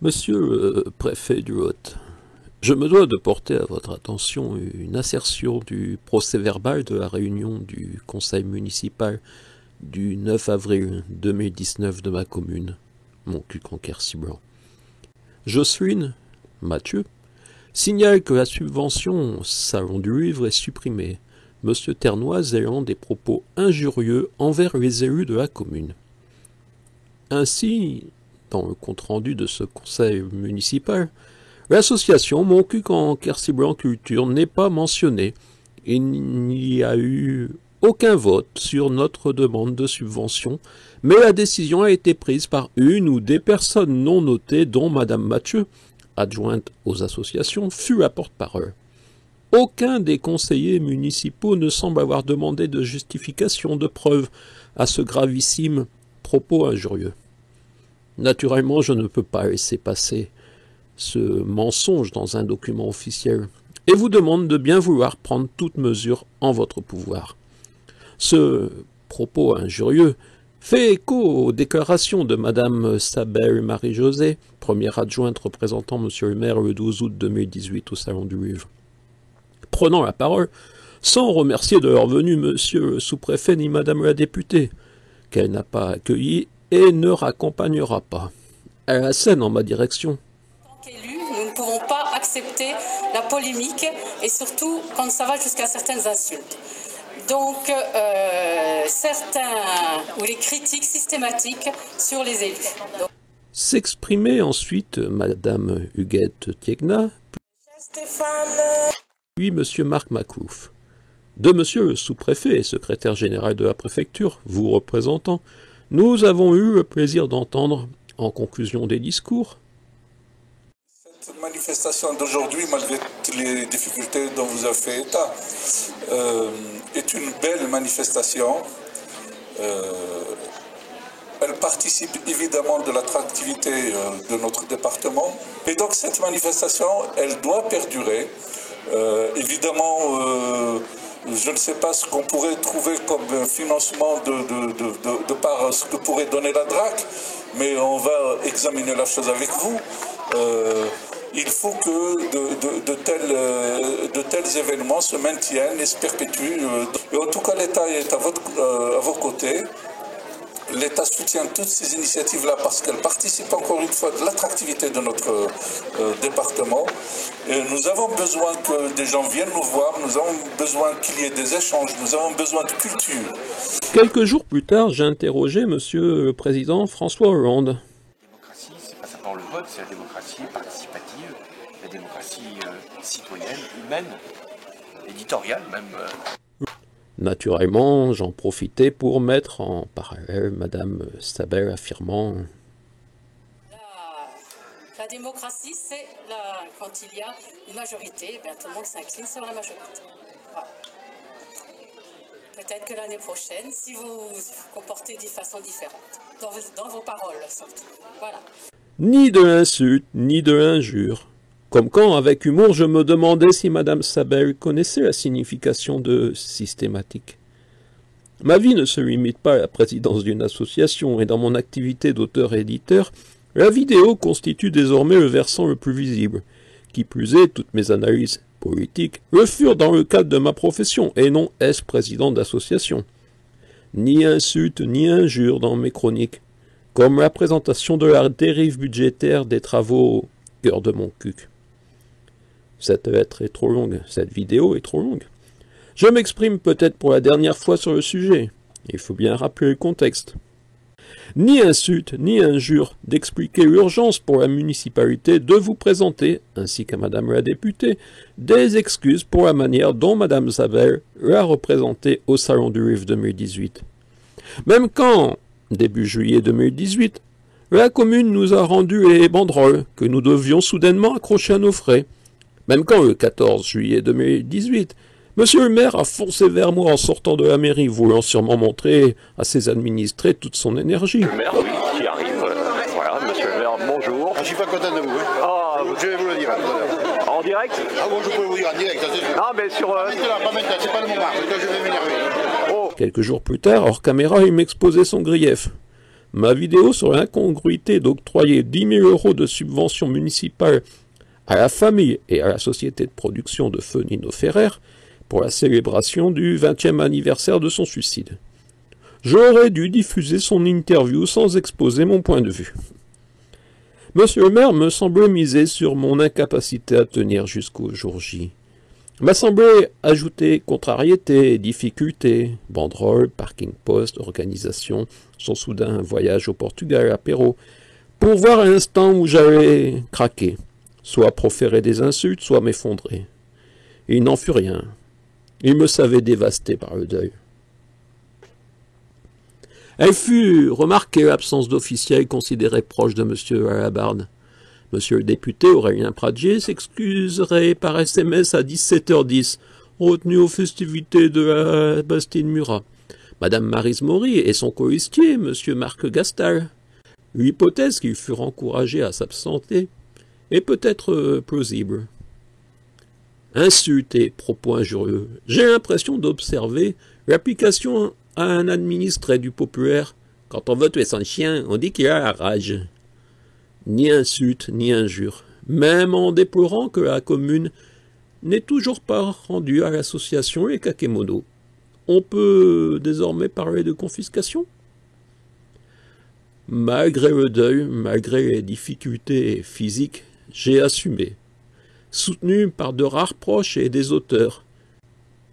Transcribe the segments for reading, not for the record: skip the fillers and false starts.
Monsieur le préfet du Lot, je me dois de porter à votre attention une assertion du procès-verbal de la réunion du conseil municipal du 9 avril 2019 de ma commune, Montcuq-en-Quercy-Blanc. Jocelyne, Mathieu, signale que la subvention Salon du Livre est supprimée, Monsieur Ternoise ayant des propos injurieux envers les élus de la commune. Ainsi, dans le compte-rendu de ce conseil municipal, l'association Montcuq-en-Quercy-Blanc Culture n'est pas mentionnée. Il n'y a eu aucun vote sur notre demande de subvention, mais la décision a été prise par une ou des personnes non notées, dont Madame Mathieu, adjointe aux associations, fut la porte-parole. Aucun des conseillers municipaux ne semble avoir demandé de justification, de preuve à ce gravissime propos injurieux. Naturellement, je ne peux pas laisser passer ce mensonge dans un document officiel et vous demande de bien vouloir prendre toute mesure en votre pouvoir. Ce propos injurieux fait écho aux déclarations de Madame Sabel Marie-Josée, première adjointe représentant Monsieur le maire le 12 août 2018 au Salon du Livre. Prenant la parole, sans remercier de leur venue Monsieur le sous-préfet ni Madame la députée, qu'elle n'a pas accueilli et ne raccompagnera pas. Elle assène en ma direction. En tant qu'élus, nous ne pouvons pas accepter la polémique et surtout quand ça va jusqu'à certaines insultes. Donc, certains ou les critiques systématiques sur les élus. S'exprimer ensuite Madame Huguette Tiegna, puis Monsieur Marc Maclouf. De Monsieur le sous-préfet et secrétaire général de la préfecture, vous représentant, nous avons eu le plaisir d'entendre, en conclusion des discours, cette manifestation d'aujourd'hui, malgré toutes les difficultés dont vous avez fait état, est une belle manifestation. Elle participe évidemment de l'attractivité de notre département. Et donc cette manifestation, elle doit perdurer. Évidemment, je ne sais pas ce qu'on pourrait trouver comme financement de par ce que pourrait donner la DRAC, mais on va examiner la chose avec vous. Il faut que de tels événements se maintiennent et se perpétuent. Et en tout cas, l'État est à vos côtés. L'État soutient toutes ces initiatives-là parce qu'elles participent encore une fois de l'attractivité de notre département. Et nous avons besoin que des gens viennent nous voir, nous avons besoin qu'il y ait des échanges, nous avons besoin de culture. Quelques jours plus tard, j'ai interrogé Monsieur le Président François Hollande. La démocratie, c'est pas simplement le vote, c'est la démocratie participative, la démocratie citoyenne, humaine, éditoriale même. Naturellement, j'en profitais pour mettre en parallèle Madame Sabel affirmant La démocratie, c'est quand il y a une majorité, tout le monde s'incline sur la majorité. Voilà. Peut-être que l'année prochaine, si vous vous comportez de façon différente, dans vos paroles surtout. Voilà. Ni de l'insulte, ni de l'injure. Comme quand, avec humour, je me demandais si Madame Sabel connaissait la signification de systématique. Ma vie ne se limite pas à la présidence d'une association et dans mon activité d'auteur-éditeur, la vidéo constitue désormais le versant le plus visible. Qui plus est, toutes mes analyses politiques le furent dans le cadre de ma profession et non est-ce président d'association. Ni insulte ni injure dans mes chroniques, comme la présentation de la dérive budgétaire des travaux au cœur de Montcuq. Cette lettre est trop longue, cette vidéo est trop longue. Je m'exprime peut-être pour la dernière fois sur le sujet. Il faut bien rappeler le contexte. Ni insulte, ni injure d'expliquer l'urgence pour la municipalité de vous présenter, ainsi qu'à Madame la députée, des excuses pour la manière dont Madame Sabel l'a représentée au Salon du Livre 2018. Même quand, début juillet 2018, la commune nous a rendu les banderoles que nous devions soudainement accrocher à nos frais. Même quand, le 14 juillet 2018, Monsieur le maire a foncé vers moi en sortant de la mairie, voulant sûrement montrer à ses administrés toute son énergie. Le maire, oui, qui arrive. Voilà, monsieur le maire, bonjour. Je suis pas content de vous. Hein. Ah, je vais vous le dire. En direct? Ah bon, je peux vous dire en direct, ça c'est sûr. Non, mais sur... Pas maintenant, c'est pas le moment, parce que je vais m'énerver. Oh. Quelques jours plus tard, hors caméra, il m'exposait son grief. Ma vidéo sur l'incongruité d'octroyer 10 000 € de subvention municipale à la famille et à la société de production de feu Nino Ferrer pour la célébration du 20e anniversaire de son suicide. J'aurais dû diffuser son interview sans exposer mon point de vue. Monsieur le maire me semblait miser sur mon incapacité à tenir jusqu'au jour J. M'a semblé ajouter contrariété, difficultés, banderoles, parking post, organisation, son soudain voyage au Portugal, apéro, pour voir l'instant où j'allais craquer, soit proférer des insultes, soit m'effondrer. Il n'en fut rien. Il me savait dévasté par le deuil. Elle fut remarquée l'absence d'officiel considéré proche de M. Alabarde. Monsieur le député Aurélien Pradier s'excuserait par SMS à 17h10, retenu aux festivités de la Bastide-Murat. Madame Maryse Maury et son colistier, Monsieur Marc Gastal. L'hypothèse qu'ils furent encouragés à s'absenter est peut-être plausible. Insultes et propos injurieux. J'ai l'impression d'observer l'application à un administré du populaire. Quand on veut tuer son chien, on dit qu'il a la rage. Ni insultes, ni injures, même en déplorant que la commune n'ait toujours pas rendu à l'association les kakémonos. On peut désormais parler de confiscation? Malgré le deuil, malgré les difficultés physiques, j'ai assumé, soutenu par de rares proches et des auteurs.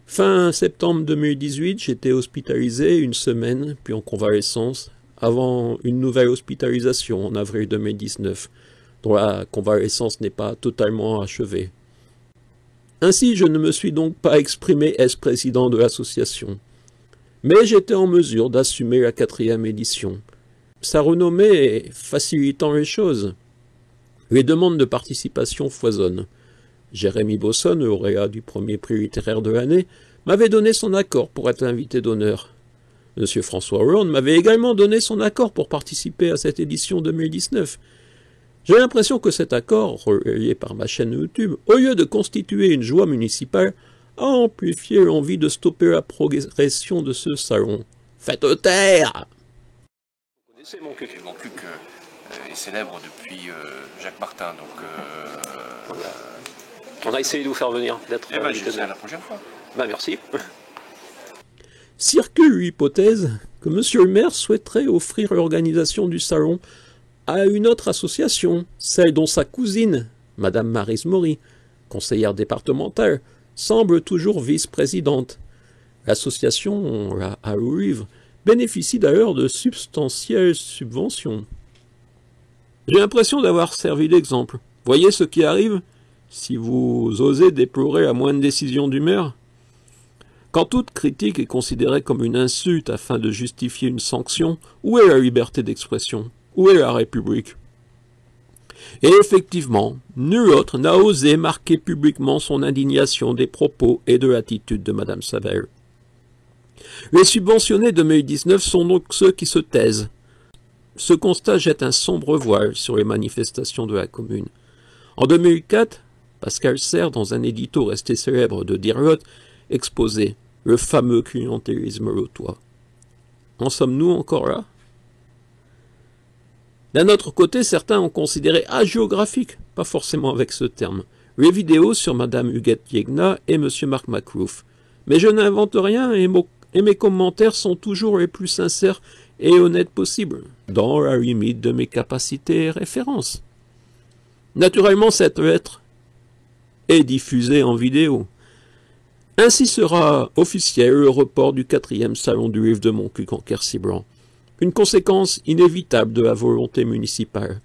Fin septembre 2018, j'étais hospitalisé une semaine, puis en convalescence, avant une nouvelle hospitalisation en avril 2019, dont la convalescence n'est pas totalement achevée. Ainsi, je ne me suis donc pas exprimé ex-président de l'association. Mais j'étais en mesure d'assumer la 4e édition. Sa renommée facilitant les choses. Les demandes de participation foisonnent. Jérémy Bosson, lauréat du premier prix littéraire de l'année, m'avait donné son accord pour être invité d'honneur. Monsieur François Hollande m'avait également donné son accord pour participer à cette édition 2019. J'ai l'impression que cet accord, relayé par ma chaîne YouTube, au lieu de constituer une joie municipale, a amplifié l'envie de stopper la progression de ce salon. Faites taire! Vous connaissez mon cuc? Mon cuc est célèbre depuis Jacques Martin, donc... On a essayé de vous faire venir, d'être... Eh ben, je sais à la prochaine fois. Ben, merci. Circule l'hypothèse que monsieur le maire souhaiterait offrir l'organisation du salon à une autre association, celle dont sa cousine, madame Maryse Maury, conseillère départementale, semble toujours vice-présidente. L'association, la Halo Livre, bénéficie d'ailleurs de substantielles subventions. J'ai l'impression d'avoir servi d'exemple. Voyez ce qui arrive si vous osez déplorer la moindre décision du maire. Quand toute critique est considérée comme une insulte afin de justifier une sanction, où est la liberté d'expression? Où est la République? Et effectivement, nul autre n'a osé marquer publiquement son indignation des propos et de l'attitude de Madame Savelle. Les subventionnés 2019 sont donc ceux qui se taisent. Ce constat jette un sombre voile sur les manifestations de la commune. En 2004, Pascal Serre, dans un édito resté célèbre de Dirlot, exposé le fameux clientélisme lotois. En sommes-nous encore là? D'un autre côté, certains ont considéré agéographique, pas forcément avec ce terme, les vidéos sur Madame Huguette Yegna et Monsieur Marc Maclouf. Mais je n'invente rien et mes commentaires sont toujours les plus sincères et honnêtes possibles, dans la limite de mes capacités et références. Naturellement, cette lettre est diffusée en vidéo. Ainsi sera officiel le report du 4e salon du livre de Montcuq en Quercy-Blanc. Une conséquence inévitable de la volonté municipale.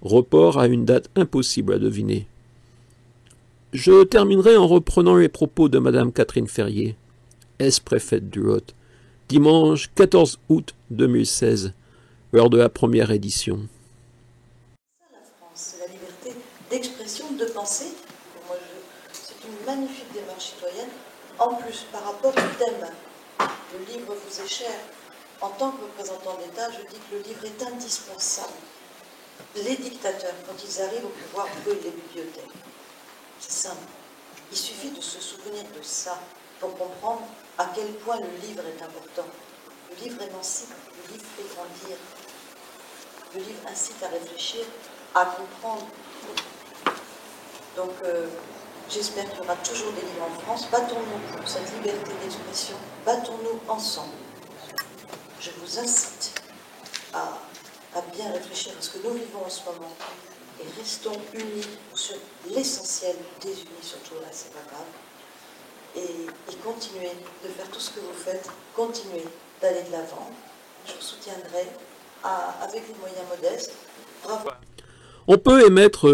Report à une date impossible à deviner. Je terminerai en reprenant les propos de Madame Catherine Ferrier, ex-préfète du Lot, dimanche 14 août 2016, lors de la première édition. La France, c'est la liberté d'expression, de pensée. C'est une magnifique démarche citoyenne. En plus, par rapport au thème, le livre vous est cher. En tant que représentant d'État, je dis que le livre est indispensable. Les dictateurs, quand ils arrivent au pouvoir, brûlent les bibliothèques. C'est simple. Il suffit de se souvenir de ça pour comprendre à quel point le livre est important. Le livre émancipe, le livre fait grandir. Le livre incite à réfléchir, à comprendre. Donc, j'espère qu'il y aura toujours des livres en France. Battons-nous pour cette liberté d'expression. Battons-nous ensemble. Je vous incite à bien réfléchir à ce que nous vivons en ce moment. Et restons unis sur l'essentiel, désunis sur tout le reste, c'est pas grave. Et continuez de faire tout ce que vous faites, continuez d'aller de l'avant. Je vous soutiendrai avec les moyens modestes. Bravo. On peut émettre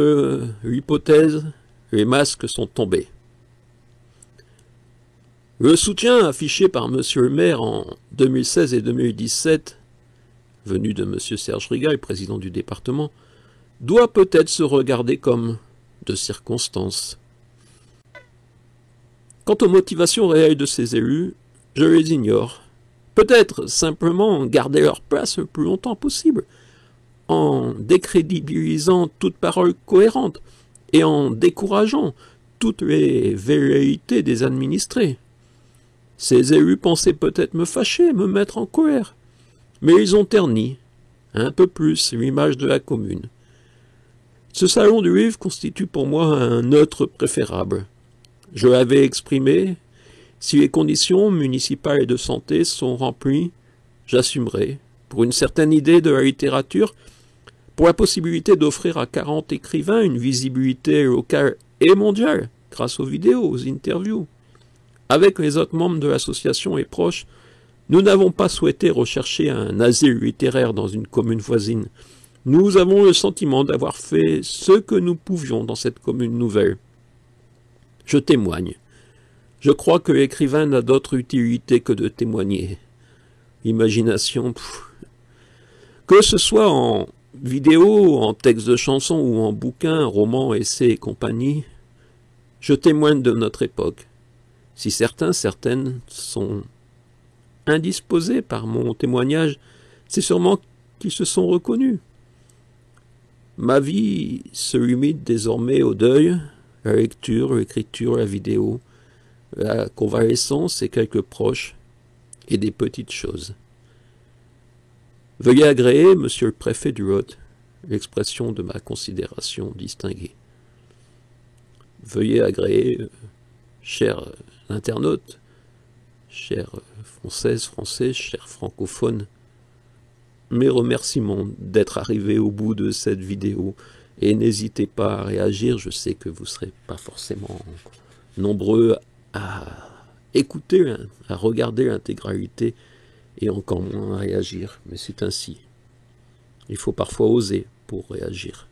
l'hypothèse que les masques sont tombés. Le soutien affiché par M. le maire en 2016 et 2017, venu de M. Serge Rigail, président du département, doit peut-être se regarder comme de circonstance. Quant aux motivations réelles de ces élus, je les ignore. Peut-être simplement garder leur place le plus longtemps possible, en décrédibilisant toute parole cohérente et en décourageant toutes les velléités des administrés. Ces élus pensaient peut-être me fâcher, me mettre en colère, mais ils ont terni un peu plus l'image de la commune. Ce salon du livre constitue pour moi un neutre préférable. Je l'avais exprimé, si les conditions municipales et de santé sont remplies, j'assumerai, pour une certaine idée de la littérature, pour la possibilité d'offrir à 40 écrivains une visibilité locale et mondiale, grâce aux vidéos, aux interviews. Avec les autres membres de l'association et proches, nous n'avons pas souhaité rechercher un asile littéraire dans une commune voisine. Nous avons le sentiment d'avoir fait ce que nous pouvions dans cette commune nouvelle. Je témoigne. Je crois que l'écrivain n'a d'autre utilité que de témoigner. L'imagination, que ce soit en vidéo, en texte de chanson ou en bouquin, roman, essai et compagnie, je témoigne de notre époque. Si certaines sont indisposés par mon témoignage, c'est sûrement qu'ils se sont reconnus. Ma vie se limite désormais au deuil, la lecture, l'écriture, la vidéo, la convalescence et quelques proches, et des petites choses. Veuillez agréer, monsieur le préfet du Lot, l'expression de ma considération distinguée. Veuillez agréer, chers internautes, chères Françaises, Français, chers francophones, mes remerciements d'être arrivés au bout de cette vidéo, et n'hésitez pas à réagir, je sais que vous ne serez pas forcément nombreux à écouter, à regarder l'intégralité, et encore moins à réagir, mais c'est ainsi. Il faut parfois oser pour réagir.